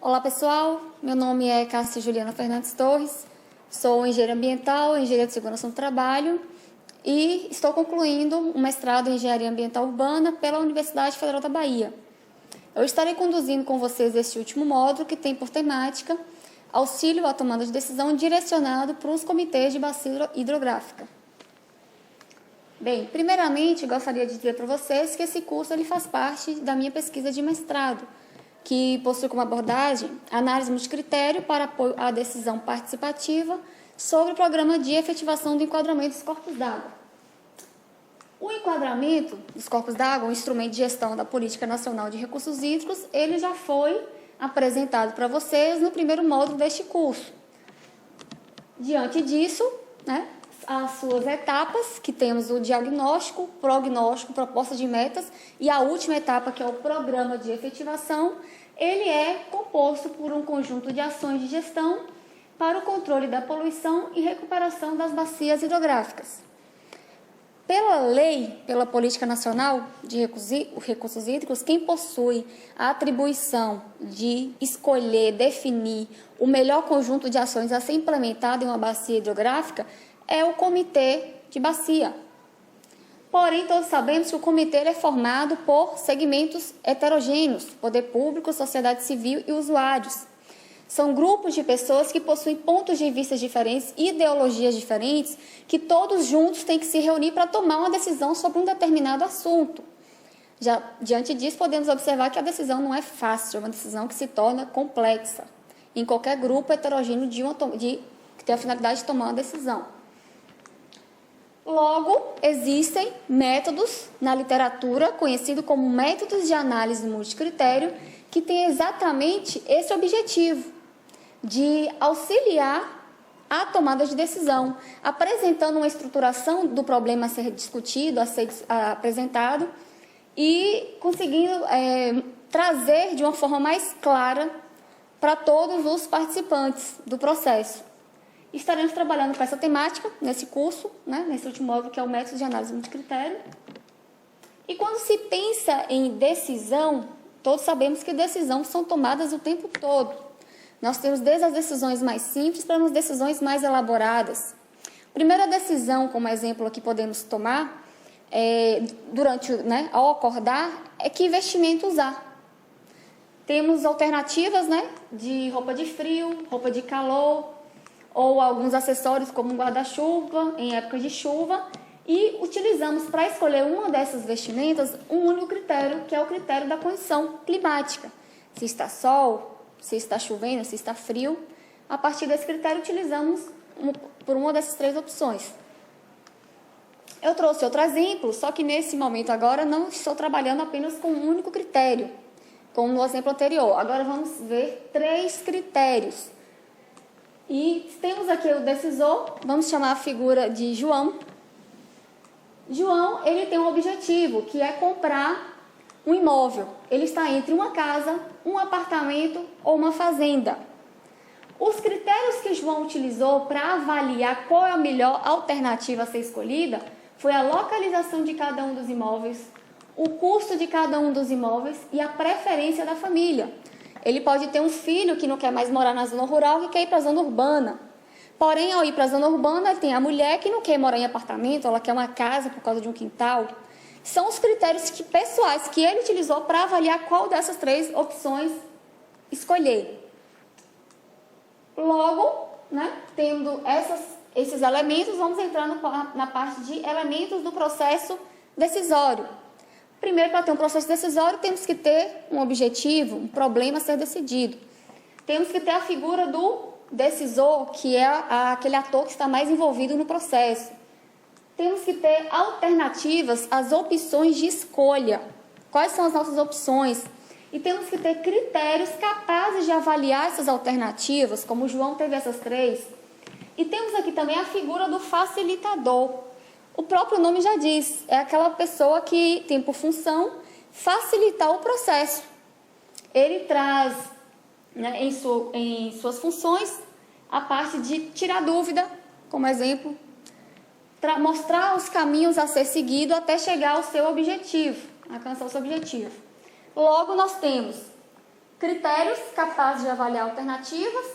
Olá pessoal, meu nome é Cássia Juliana Fernandes Torres, sou engenheira ambiental, engenheira de segurança no trabalho e estou concluindo um mestrado em engenharia ambiental urbana pela Universidade Federal da Bahia. Eu estarei conduzindo com vocês este último módulo que tem por temática auxílio à tomada de decisão direcionado para os comitês de bacia hidrográfica. Bem, primeiramente gostaria de dizer para vocês que esse curso ele faz parte da minha pesquisa de mestrado, que possui como abordagem análise multicritério para apoio à decisão participativa sobre o programa de efetivação do enquadramento dos corpos d'água. O enquadramento dos corpos d'água, um instrumento de gestão da Política Nacional de Recursos Hídricos, ele já foi apresentado para vocês no primeiro módulo deste curso. Diante disso, as suas etapas, que temos o diagnóstico, prognóstico, proposta de metas, e a última etapa, que é o programa de efetivação, ele é composto por um conjunto de ações de gestão para o controle da poluição e recuperação das bacias hidrográficas. Pela lei, pela Política Nacional de Recursos Hídricos, quem possui a atribuição de escolher, definir o melhor conjunto de ações a ser implementado em uma bacia hidrográfica é o Comitê de Bacia. Porém, todos sabemos que o comitê é formado por segmentos heterogêneos, poder público, sociedade civil e usuários. São grupos de pessoas que possuem pontos de vista diferentes, ideologias diferentes, que todos juntos têm que se reunir para tomar uma decisão sobre um determinado assunto. Já diante disso, podemos observar que a decisão não é fácil, é uma decisão que se torna complexa em qualquer grupo heterogêneo que tem a finalidade de tomar uma decisão. Logo, existem métodos na literatura, conhecidos como métodos de análise multicritério, que têm exatamente esse objetivo, de auxiliar a tomada de decisão, apresentando uma estruturação do problema a ser discutido, a ser apresentado, e conseguindo trazer de uma forma mais clara para todos os participantes do processo. Estaremos trabalhando com essa temática nesse curso, nesse último módulo, que é o método de análise multicritério. E quando se pensa em decisão, todos sabemos que decisões são tomadas o tempo todo. Nós temos desde as decisões mais simples para as decisões mais elaboradas. A primeira decisão, como exemplo aqui podemos tomar, ao acordar, é que vestimento usar. Temos alternativas de roupa de frio, roupa de calor, ou alguns acessórios como um guarda-chuva em época de chuva, e utilizamos para escolher uma dessas vestimentas um único critério, que é o critério da condição climática. Se está sol, se está chovendo, se está frio. A partir desse critério, utilizamos por uma dessas três opções. Eu trouxe outro exemplo, só que nesse momento agora não estou trabalhando apenas com um único critério, como no exemplo anterior. Agora vamos ver três critérios. E temos aqui o decisor, vamos chamar a figura de João. João, ele tem um objetivo, que é comprar um imóvel. Ele está entre uma casa, um apartamento ou uma fazenda. Os critérios que João utilizou para avaliar qual é a melhor alternativa a ser escolhida foi a localização de cada um dos imóveis, o custo de cada um dos imóveis e a preferência da família. Ele pode ter um filho que não quer mais morar na zona rural e quer ir para a zona urbana. Porém, ao ir para a zona urbana, tem a mulher que não quer morar em apartamento, ela quer uma casa por causa de um quintal. São os critérios pessoais que ele utilizou para avaliar qual dessas três opções escolher. Logo, tendo esses elementos, vamos entrar na parte de elementos do processo decisório. Primeiro, para ter um processo decisório, temos que ter um objetivo, um problema a ser decidido. Temos que ter a figura do decisor, que é aquele ator que está mais envolvido no processo. Temos que ter alternativas às opções de escolha. Quais são as nossas opções? E temos que ter critérios capazes de avaliar essas alternativas, como o João teve essas três. E temos aqui também a figura do facilitador. O próprio nome já diz, é aquela pessoa que tem por função facilitar o processo. Ele traz em suas funções a parte de tirar dúvida, como exemplo, mostrar os caminhos a ser seguido até chegar ao seu objetivo, alcançar o seu objetivo. Logo, nós temos critérios capazes de avaliar alternativas,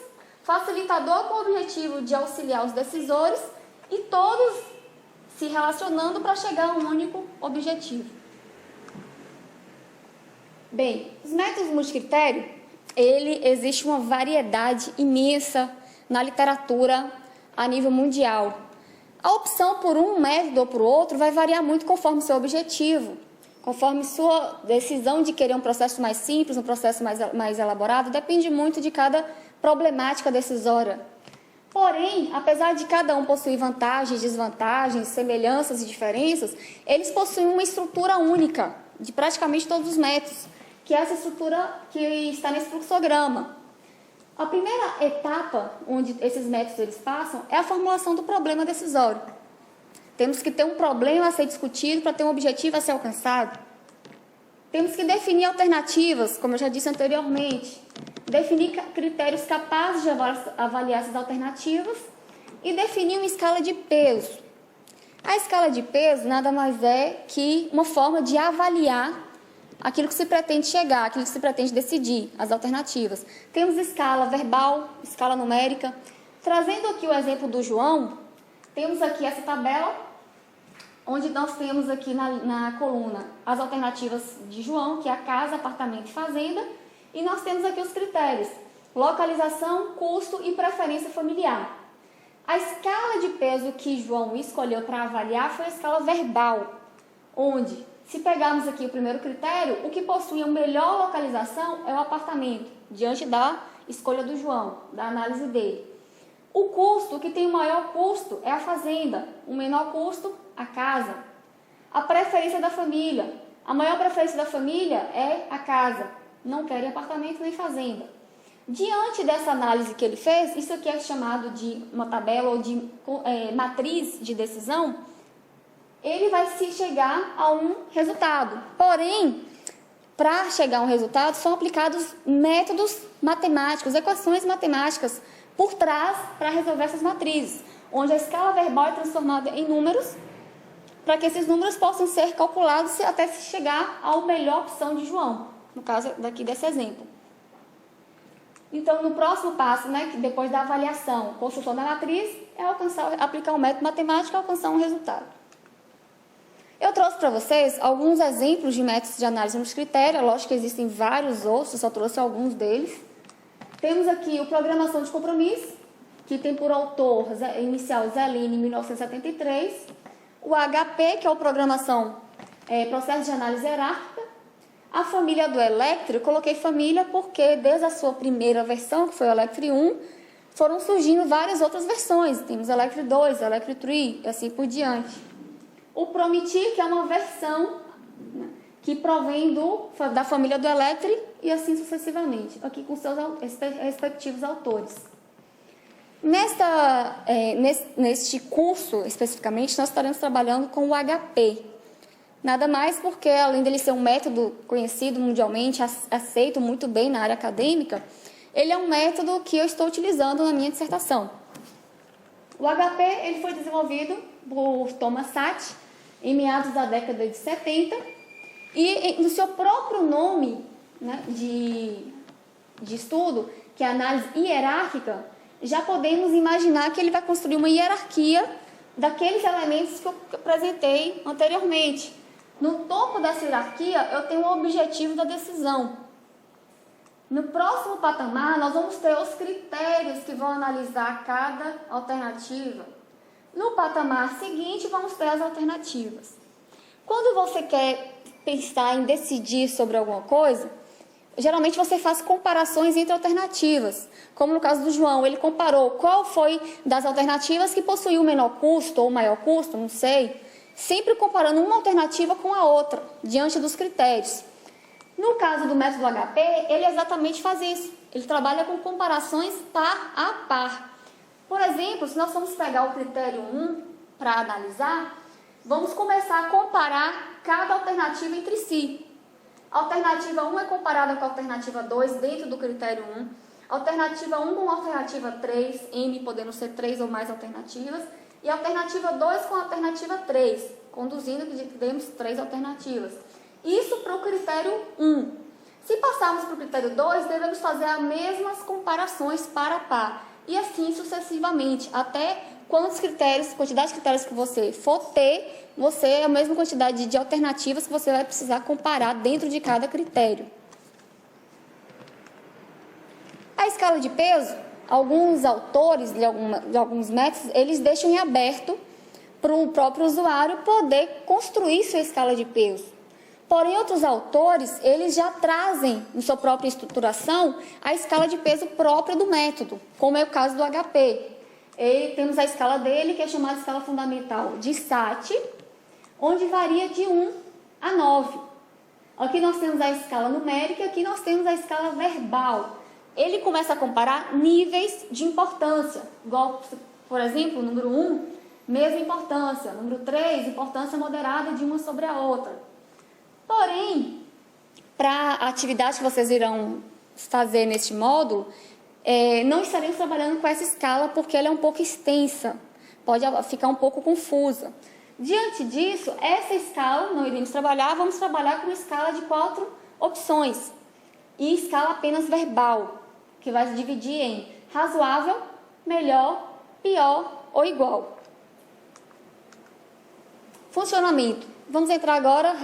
facilitador com o objetivo de auxiliar os decisores e todos se relacionando para chegar a um único objetivo. Bem, os métodos multicritério, existe uma variedade imensa na literatura a nível mundial. A opção por um método ou por outro vai variar muito conforme seu objetivo, conforme sua decisão de querer um processo mais simples, um processo mais elaborado, depende muito de cada problemática decisória. Porém, apesar de cada um possuir vantagens, desvantagens, semelhanças e diferenças, eles possuem uma estrutura única de praticamente todos os métodos, que é essa estrutura que está nesse fluxograma. A primeira etapa onde esses métodos eles passam é a formulação do problema decisório. Temos que ter um problema a ser discutido para ter um objetivo a ser alcançado. Temos que definir alternativas, como eu já disse anteriormente, definir critérios capazes de avaliar essas alternativas e definir uma escala de peso. A escala de peso nada mais é que uma forma de avaliar aquilo que se pretende chegar, aquilo que se pretende decidir, as alternativas. Temos escala verbal, escala numérica. Trazendo aqui o exemplo do João, temos aqui essa tabela, onde nós temos aqui na coluna as alternativas de João, que é a casa, apartamento e fazenda, e nós temos aqui os critérios: localização, custo e preferência familiar. A escala de peso que João escolheu para avaliar foi a escala verbal, onde, se pegarmos aqui o primeiro critério, o que possui a melhor localização é o apartamento, diante da escolha do João, da análise dele. O custo, o que tem o maior custo, é a fazenda. O menor custo, a casa. A preferência da família. A maior preferência da família é a casa. Não querem apartamento nem fazenda. Diante dessa análise que ele fez, isso aqui é chamado de uma tabela ou de matriz de decisão, ele vai se chegar a um resultado. Porém, para chegar a um resultado, são aplicados métodos matemáticos, equações matemáticas por trás para resolver essas matrizes, onde a escala verbal é transformada em números, para que esses números possam ser calculados até se chegar à melhor opção de João, no caso daqui desse exemplo. Então, no próximo passo, que depois da avaliação, construção da matriz, é aplicar um método matemático e alcançar um resultado. Eu trouxe para vocês alguns exemplos de métodos de análise multicritério, lógico que existem vários outros, só trouxe alguns deles. Temos aqui o Programação de Compromisso, que tem por autor inicial Zeline, em 1973. O HP, que é o Processo de Análise Hierárquica. A família do Electri, eu coloquei família porque desde a sua primeira versão, que foi o Electri 1, foram surgindo várias outras versões. Temos Electri 2, Electri 3 e assim por diante. O Promiti, que é uma versão que provém da família do Electri e assim sucessivamente, aqui com seus respectivos autores. Neste curso, especificamente, nós estaremos trabalhando com o HP. Nada mais porque, além dele ser um método conhecido mundialmente, aceito muito bem na área acadêmica, ele é um método que eu estou utilizando na minha dissertação. O HP ele foi desenvolvido por Thomas Sachs em meados da década de 70 e no seu próprio nome de estudo, que é a análise hierárquica, já podemos imaginar que ele vai construir uma hierarquia daqueles elementos que eu apresentei anteriormente. No topo dessa hierarquia, eu tenho o objetivo da decisão. No próximo patamar, nós vamos ter os critérios que vão analisar cada alternativa. No patamar seguinte, vamos ter as alternativas. Quando você quer pensar em decidir sobre alguma coisa, geralmente você faz comparações entre alternativas. Como no caso do João, ele comparou qual foi das alternativas que possuía o menor custo ou o maior custo, não sei. Sempre comparando uma alternativa com a outra, diante dos critérios. No caso do método HP, ele exatamente faz isso. Ele trabalha com comparações par a par. Por exemplo, se nós formos pegar o critério 1 para analisar, vamos começar a comparar cada alternativa entre si. A alternativa 1 é comparada com a alternativa 2 dentro do critério 1. A alternativa 1 com a alternativa 3, M podendo ser 3 ou mais alternativas. E a alternativa 2 com a alternativa 3, conduzindo que temos 3 alternativas. Isso para o critério 1. Se passarmos para o critério 2, devemos fazer as mesmas comparações par a par, e assim sucessivamente, até quantos critérios, quantidade de critérios que você for ter, você é a mesma quantidade de alternativas que você vai precisar comparar dentro de cada critério. A escala de peso, alguns autores de alguns métodos, eles deixam em aberto para o próprio usuário poder construir sua escala de peso. Porém, outros autores, eles já trazem em sua própria estruturação a escala de peso própria do método, como é o caso do HP. Temos a escala dele, que é chamada escala fundamental de SAT, onde varia de 1 a 9. Aqui nós temos a escala numérica, aqui nós temos a escala verbal. Ele começa a comparar níveis de importância, igual, por exemplo, o número 1, mesma importância, número 3, importância moderada de uma sobre a outra. Porém, para a atividade que vocês irão fazer neste módulo, não estaremos trabalhando com essa escala porque ela é um pouco extensa, pode ficar um pouco confusa. Diante disso, essa escala não iremos trabalhar, vamos trabalhar com uma escala de 4 opções e escala apenas verbal, que vai se dividir em razoável, melhor, pior ou igual. Funcionamento. Vamos entrar agora,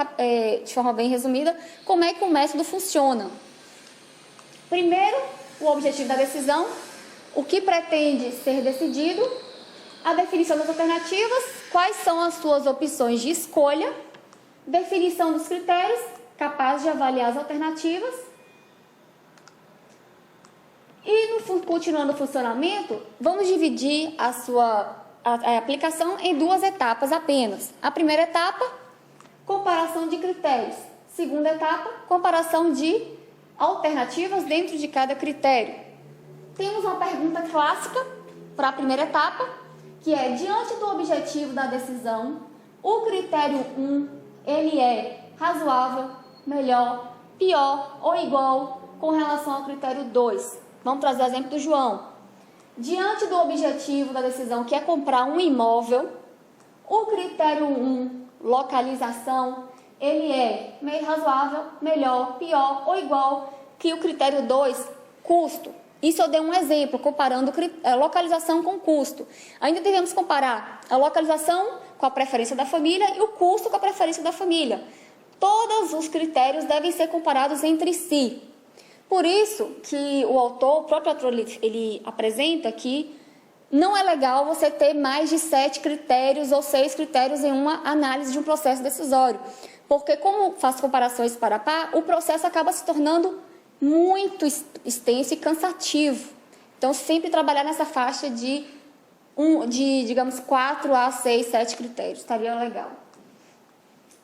de forma bem resumida, como é que o método funciona. Primeiro, o objetivo da decisão, o que pretende ser decidido, a definição das alternativas, quais são as suas opções de escolha, definição dos critérios capazes de avaliar as alternativas. E, continuando o funcionamento, vamos dividir a aplicação em 2 etapas apenas. A primeira etapa, comparação de critérios. Segunda etapa, comparação de alternativas dentro de cada critério. Temos uma pergunta clássica para a primeira etapa, que é, diante do objetivo da decisão, o critério 1, ele é razoável, melhor, pior ou igual com relação ao critério 2. Vamos trazer o exemplo do João. Diante do objetivo da decisão, que é comprar um imóvel, o critério 1, localização, ele é razoável, melhor, pior ou igual que o critério 2, custo. Isso eu dei um exemplo, comparando localização com custo. Ainda devemos comparar a localização com a preferência da família e o custo com a preferência da família. Todos os critérios devem ser comparados entre si. Por isso que o próprio autor, ele apresenta que não é legal você ter mais de 7 critérios ou 6 critérios em uma análise de um processo decisório. Porque, como faz comparações par a par, o processo acaba se tornando muito extenso e cansativo. Então, sempre trabalhar nessa faixa de digamos, 4 a 6, 7 critérios. Estaria legal.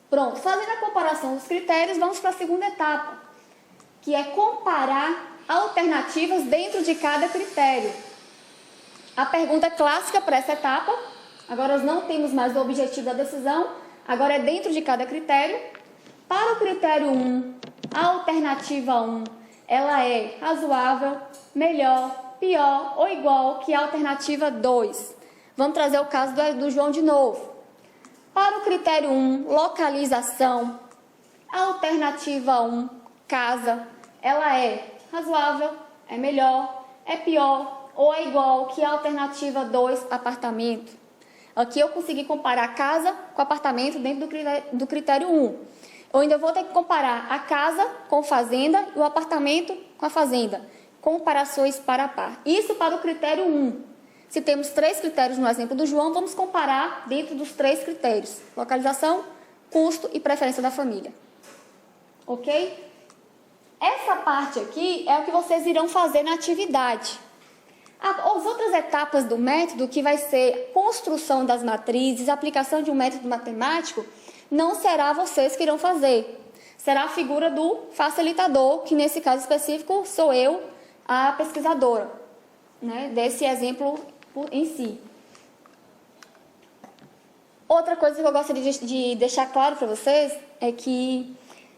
Pronto, fazendo a comparação dos critérios, vamos para a segunda etapa, que é comparar alternativas dentro de cada critério. A pergunta clássica para essa etapa, agora nós não temos mais o objetivo da decisão, agora é dentro de cada critério. Para o critério 1, a alternativa 1, ela é razoável, melhor, pior ou igual que a alternativa 2. Vamos trazer o caso do João de novo. Para o critério 1, localização, a alternativa 1, casa, ela é razoável, é melhor, é pior ou é igual que a alternativa 2, apartamento. Aqui eu consegui comparar casa com apartamento dentro do critério 1. Eu ainda vou ter que comparar a casa com fazenda e o apartamento com a fazenda. Comparações par a par. Isso para o critério 1. Se temos 3 critérios no exemplo do João, vamos comparar dentro dos 3 critérios. Localização, custo e preferência da família. Ok? Essa parte aqui é o que vocês irão fazer na atividade. As outras etapas do método, que vai ser construção das matrizes, aplicação de um método matemático, não será vocês que irão fazer. Será a figura do facilitador, que nesse caso específico sou eu, a pesquisadora, né, desse exemplo em si. Outra coisa que eu gostaria de deixar claro para vocês é que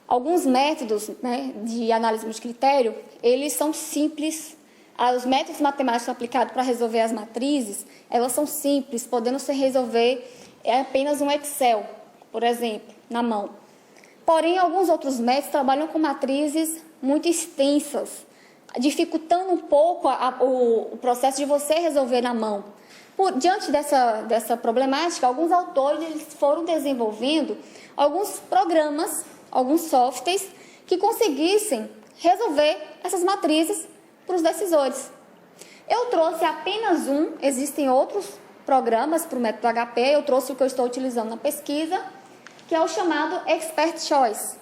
alguns métodos, né, de análise multicritério, eles são simples. Os métodos matemáticos aplicados para resolver as matrizes, elas são simples, podendo se resolver apenas um Excel, por exemplo, na mão. Porém, alguns outros métodos trabalham com matrizes muito extensas, dificultando um pouco o processo de você resolver na mão. Diante dessa problemática, alguns autores eles foram desenvolvendo alguns programas, alguns softwares que conseguissem resolver essas matrizes para os decisores. Eu trouxe apenas um, existem outros programas para o método HP, eu trouxe o que eu estou utilizando na pesquisa, que é o chamado Expert Choice.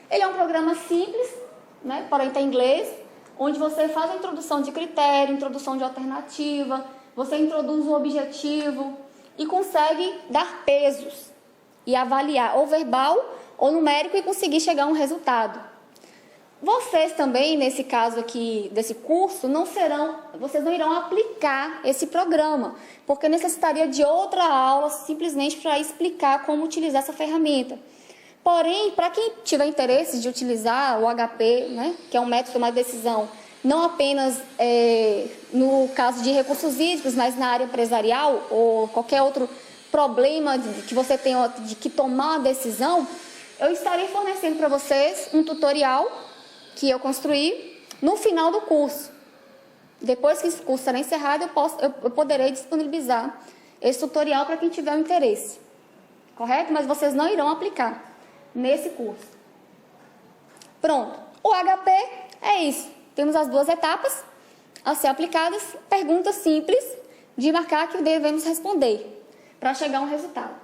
Ele é um programa simples, né, porém está em inglês, onde você faz a introdução de critério, introdução de alternativa, você introduz um objetivo e consegue dar pesos e avaliar ou verbal ou numérico e conseguir chegar a um resultado. Vocês também, nesse caso aqui desse curso, vocês não irão aplicar esse programa, porque necessitaria de outra aula simplesmente para explicar como utilizar essa ferramenta. Porém, para quem tiver interesse de utilizar o HP, né, que é um método de tomar decisão, não apenas no caso de recursos hídricos, mas na área empresarial ou qualquer outro problema que você tenha de que tomar uma decisão, eu estarei fornecendo para vocês um tutorial que eu construí no final do curso. Depois que esse curso será encerrado, eu poderei disponibilizar esse tutorial para quem tiver um interesse. Correto? Mas vocês não irão aplicar nesse curso. Pronto. O HP é isso. Temos as duas etapas a ser aplicadas, perguntas simples de marcar que devemos responder para chegar a um resultado.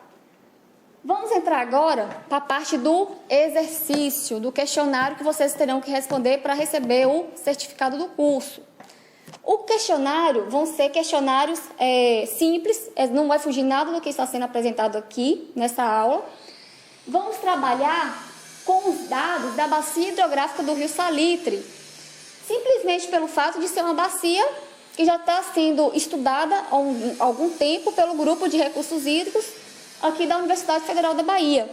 Vamos entrar agora para a parte do exercício, do questionário que vocês terão que responder para receber o certificado do curso. O questionário vão ser questionários simples, não vai fugir nada do que está sendo apresentado aqui nessa aula. Vamos trabalhar com os dados da bacia hidrográfica do Rio Salitre, simplesmente pelo fato de ser uma bacia que já está sendo estudada há algum tempo pelo Grupo de Recursos Hídricos aqui da Universidade Federal da Bahia.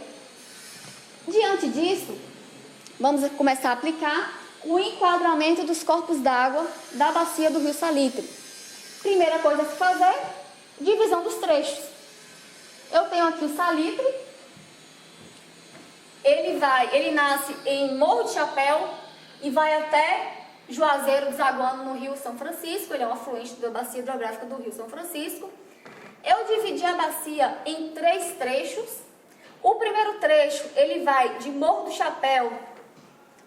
Diante disso, vamos começar a aplicar o enquadramento dos corpos d'água da bacia do Rio Salitre. Primeira coisa a se fazer, divisão dos trechos. Eu tenho aqui o Salitre, ele nasce em Morro de Chapéu e vai até Juazeiro, desaguando no Rio São Francisco, ele é um afluente da bacia hidrográfica do Rio São Francisco. Eu dividi a bacia em 3 trechos. O primeiro trecho, ele vai de Morro do Chapéu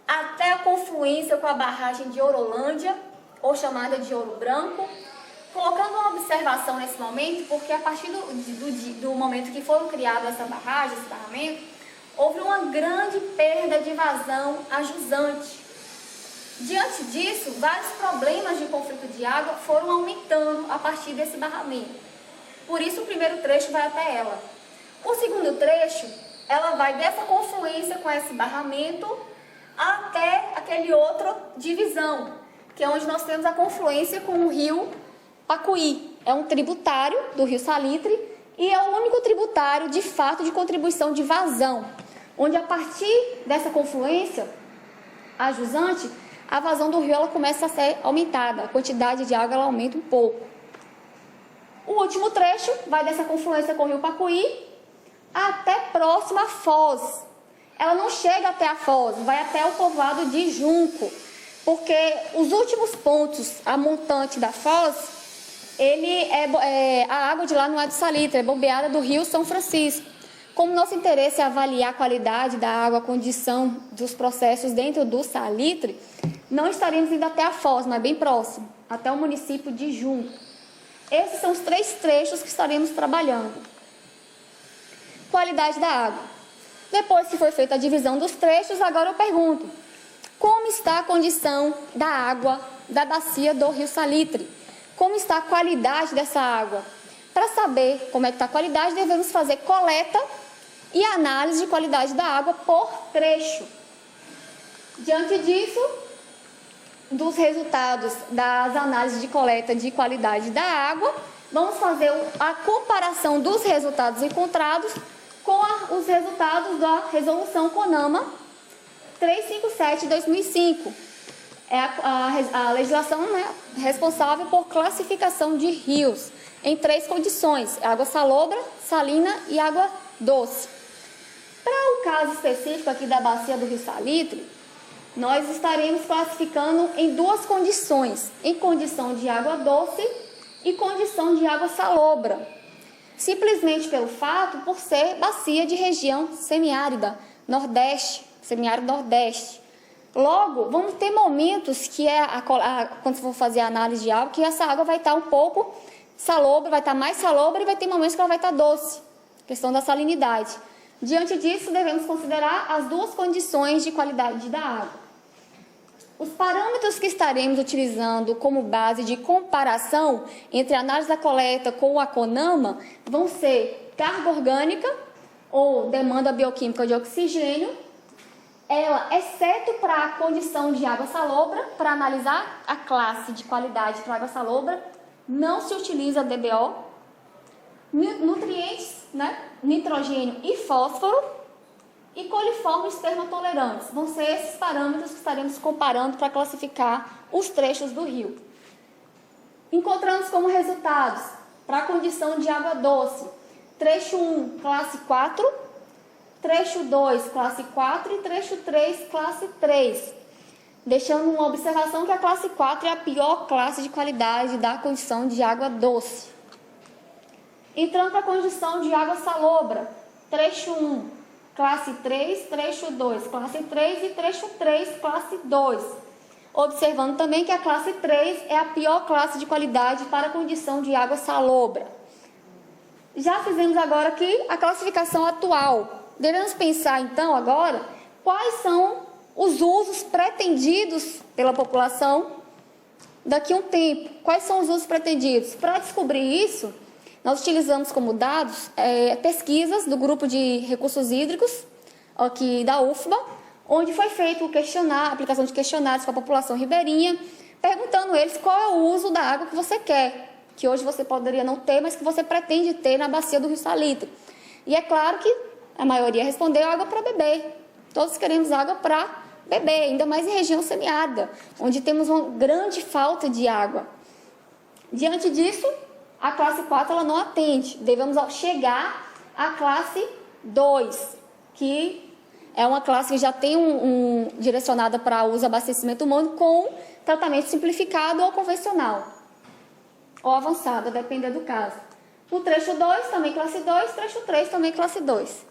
até a confluência com a barragem de Ourolândia, ou chamada de Ouro Branco, colocando uma observação nesse momento, porque a partir do momento que foram criadas essa barragem, esse barramento, houve uma grande perda de vazão a jusante. Diante disso, vários problemas de conflito de água foram aumentando a partir desse barramento. Por isso, o primeiro trecho vai até ela. O segundo trecho, ela vai dessa confluência com esse barramento até aquele outro divisão, que é onde nós temos a confluência com o rio Pacuí. É um tributário do Rio Salitre e é o único tributário, de fato, de contribuição de vazão, onde a partir dessa confluência, a jusante, a vazão do rio ela começa a ser aumentada, a quantidade de água ela aumenta um pouco. O último trecho vai dessa confluência com o rio Pacuí até próximo à Foz. Ela não chega até a Foz, vai até o povoado de Junco, porque os últimos pontos, a montante da Foz, a água de lá não é do Salitre, é bombeada do Rio São Francisco. Como nosso interesse é avaliar a qualidade da água, a condição dos processos dentro do Salitre, não estaremos indo até a Foz, mas bem próximo, até o município de Junco. Esses são os 3 trechos que estaremos trabalhando. Qualidade da água. Depois que foi feita a divisão dos trechos, agora eu pergunto: como está a condição da água da bacia do Rio Salitre? Como está a qualidade dessa água? Para saber como é que está a qualidade, devemos fazer coleta e análise de qualidade da água por trecho. Diante disso, dos resultados das análises de coleta de qualidade da água, vamos fazer a comparação dos resultados encontrados com os resultados da resolução CONAMA 357/2005. É a legislação, né, responsável por classificação de rios em 3 condições: água salobra, salina e água doce. Para o caso específico aqui da bacia do Rio Salitre, nós estaremos classificando em duas condições, em condição de água doce e condição de água salobra, simplesmente pelo fato por ser bacia de região semiárida, nordeste, semiárido nordeste. Logo, vamos ter momentos que quando for fazer a análise de água, que essa água vai estar um pouco salobra, vai estar mais salobra e vai ter momentos que ela vai estar doce, questão da salinidade. Diante disso, devemos considerar as duas condições de qualidade da água. Os parâmetros que estaremos utilizando como base de comparação entre a análise da coleta com a CONAMA vão ser carga orgânica ou demanda bioquímica de oxigênio, ela, exceto para a condição de água salobra, para analisar a classe de qualidade para água salobra, não se utiliza DBO, nutrientes, né, nitrogênio e fósforo, e coliformes termotolerantes. Vão ser esses parâmetros que estaremos comparando para classificar os trechos do rio. Encontramos como resultados, para a condição de água doce, trecho 1, classe 4, trecho 2, classe 4 e trecho 3, classe 3. Deixando uma observação que a classe 4 é a pior classe de qualidade da condição de água doce. Entrando para a condição de água salobra, trecho 1, classe 3, trecho 2, classe 3 e trecho 3, classe 2. Observando também que a classe 3 é a pior classe de qualidade para a condição de água salobra. Já fizemos agora aqui a classificação atual. Devemos pensar então agora quais são os usos pretendidos pela população daqui a um tempo. Quais são os usos pretendidos? Para descobrir isso, nós utilizamos como dados pesquisas do grupo de recursos hídricos aqui da UFBA, onde foi feito a aplicação de questionários com a população ribeirinha, perguntando a eles qual é o uso da água que você quer, que hoje você poderia não ter, mas que você pretende ter na bacia do Rio Salitre. E é claro que a maioria respondeu água para beber. Todos queremos água para beber, ainda mais em região semiárida, onde temos uma grande falta de água. Diante disso, a classe 4 ela não atende. Devemos chegar à classe 2, que é uma classe que já tem direcionada para uso e abastecimento humano com tratamento simplificado ou convencional, ou avançado, a depender do caso. O trecho 2, também classe 2, trecho 3, também classe 2.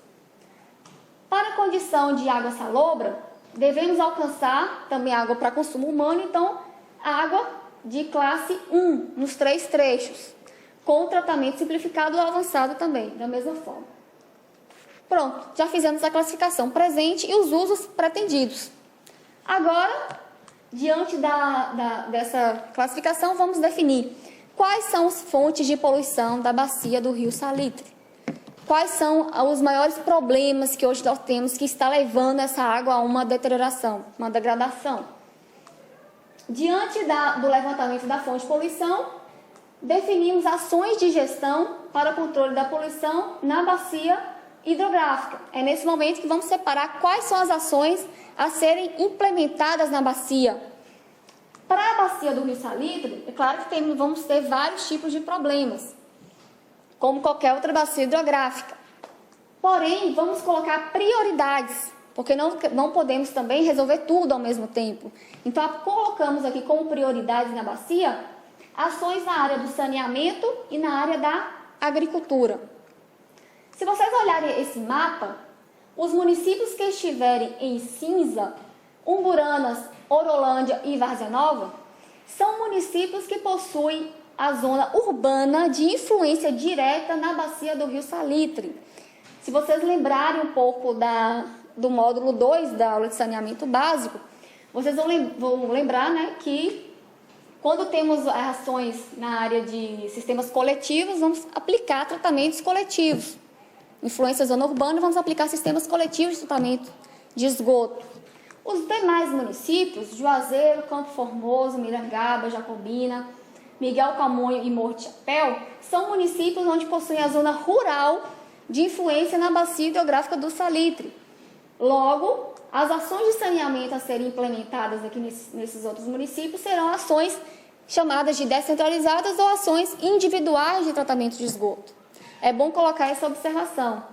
Para a condição de água salobra, devemos alcançar também água para consumo humano, então água de classe 1, nos 3 trechos, com tratamento simplificado ou avançado também, da mesma forma. Pronto, já fizemos a classificação presente e os usos pretendidos. Agora, diante dessa classificação, vamos definir quais são as fontes de poluição da bacia do Rio Salitre. Quais são os maiores problemas que hoje nós temos que está levando essa água a uma deterioração, uma degradação. Diante do levantamento da fonte de poluição, definimos ações de gestão para o controle da poluição na bacia hidrográfica. É nesse momento que vamos separar quais são as ações a serem implementadas na bacia. Para a bacia do Rio Salitre, é claro que vamos ter vários tipos de problemas, como qualquer outra bacia hidrográfica. Porém, vamos colocar prioridades, porque não podemos também resolver tudo ao mesmo tempo. Então, colocamos aqui como prioridades na bacia ações na área do saneamento e na área da agricultura. Se vocês olharem esse mapa, os municípios que estiverem em cinza, Umburanas, Orolândia e Várzea Nova, são municípios que possuem a zona urbana de influência direta na bacia do Rio Salitre. Se vocês lembrarem um pouco do módulo 2 da aula de saneamento básico, vocês vão lembrar, né, que quando temos ações na área de sistemas coletivos, vamos aplicar tratamentos coletivos. Influência zona urbana, vamos aplicar sistemas coletivos de tratamento de esgoto. Os demais municípios, Juazeiro, Campo Formoso, Mirangaba, Jacobina, Miguel Camonho e Morro de Chapéu, são municípios onde possuem a zona rural de influência na bacia hidrográfica do Salitre. Logo, as ações de saneamento a serem implementadas aqui nesses outros municípios serão ações chamadas de descentralizadas ou ações individuais de tratamento de esgoto. É bom colocar essa observação.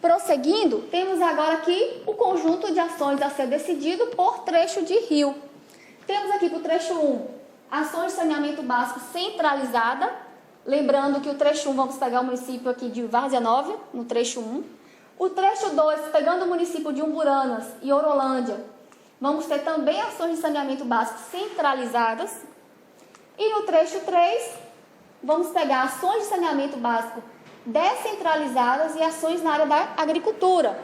Prosseguindo, temos agora aqui o conjunto de ações a ser decidido por trecho de rio. Temos aqui para o trecho 1, ações de saneamento básico centralizada. Lembrando que o trecho 1, vamos pegar o município aqui de Várzea Nova, no trecho 1. O trecho 2, pegando o município de Umburanas e Orolândia, vamos ter também ações de saneamento básico centralizadas. E no trecho 3, vamos pegar ações de saneamento básico descentralizadas e ações na área da agricultura.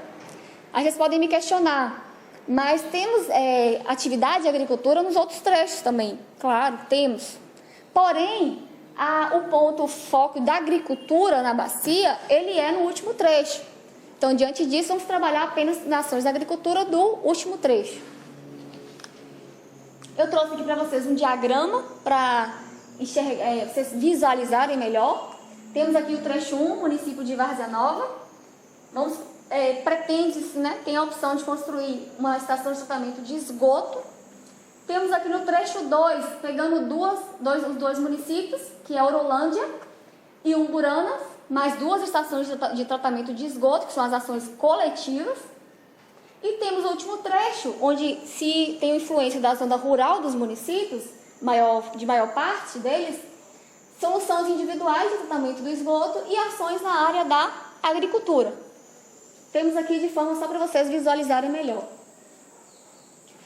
Aí vocês podem me questionar, mas temos atividade de agricultura nos outros trechos também. Claro, temos. Porém, o ponto foco da agricultura na bacia, ele é no último trecho. Então, diante disso, vamos trabalhar apenas nas ações da agricultura do último trecho. Eu trouxe aqui para vocês um diagrama para vocês visualizarem melhor. Temos aqui o trecho 1, município de Várzea Nova. Pretende-se, tem a opção de construir uma estação de tratamento de esgoto. Temos aqui no trecho 2, pegando os dois municípios, que é Orolândia e Umburanas, mais 2 estações de tratamento de esgoto, que são as ações coletivas. E temos o último trecho, onde se tem influência da zona rural dos municípios, de maior parte deles, soluções individuais de tratamento do esgoto e ações na área da agricultura. Temos aqui de forma só para vocês visualizarem melhor.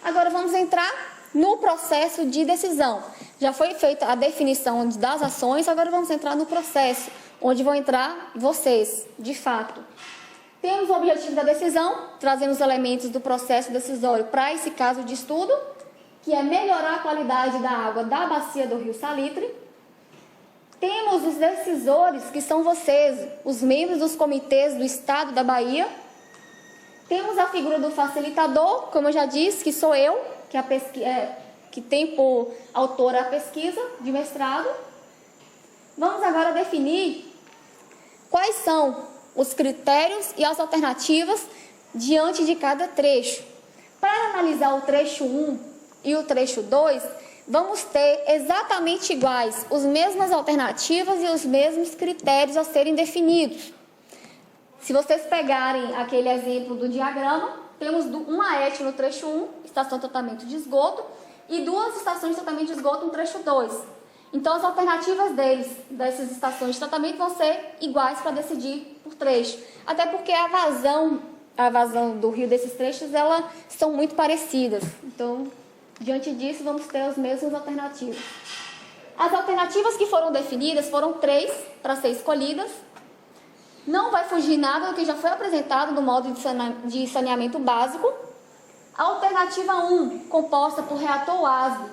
Agora vamos entrar no processo de decisão. Já foi feita a definição das ações, agora vamos entrar no processo, onde vão entrar vocês, de fato. Temos o objetivo da decisão, trazendo os elementos do processo decisório para esse caso de estudo, que é melhorar a qualidade da água da bacia do Rio Salitre. Temos os decisores, que são vocês, os membros dos comitês do Estado da Bahia. Temos a figura do facilitador, como eu já disse, que sou eu, que tem por autora a pesquisa de mestrado. Vamos agora definir quais são os critérios e as alternativas diante de cada trecho. Para analisar o trecho 1 e o trecho 2, vamos ter exatamente iguais, as mesmas alternativas e os mesmos critérios a serem definidos. Se vocês pegarem aquele exemplo do diagrama, temos uma ET no trecho 1, estação de tratamento de esgoto, e 2 estações de tratamento de esgoto no trecho 2. Então, as alternativas dessas estações de tratamento vão ser iguais para decidir por trecho. Até porque a vazão do rio desses trechos, elas são muito parecidas. Então, diante disso, vamos ter as mesmas alternativas. As alternativas que foram definidas foram 3 para ser escolhidas. Não vai fugir nada do que já foi apresentado no modo de saneamento básico. A alternativa 1, composta por reator WASB,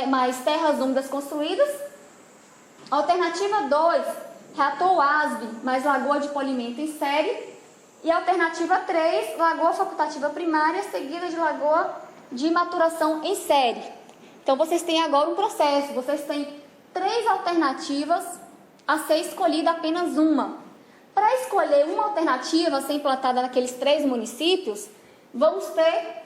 mais terras úmidas construídas. A alternativa 2, reator WASB, mais lagoa de polimento em série. E a alternativa 3, lagoa facultativa primária, seguida de lagoa de maturação em série. Então, vocês têm agora um processo. Vocês têm 3 alternativas a ser escolhida apenas uma. Para escolher uma alternativa a ser implantada naqueles 3 municípios, vamos ter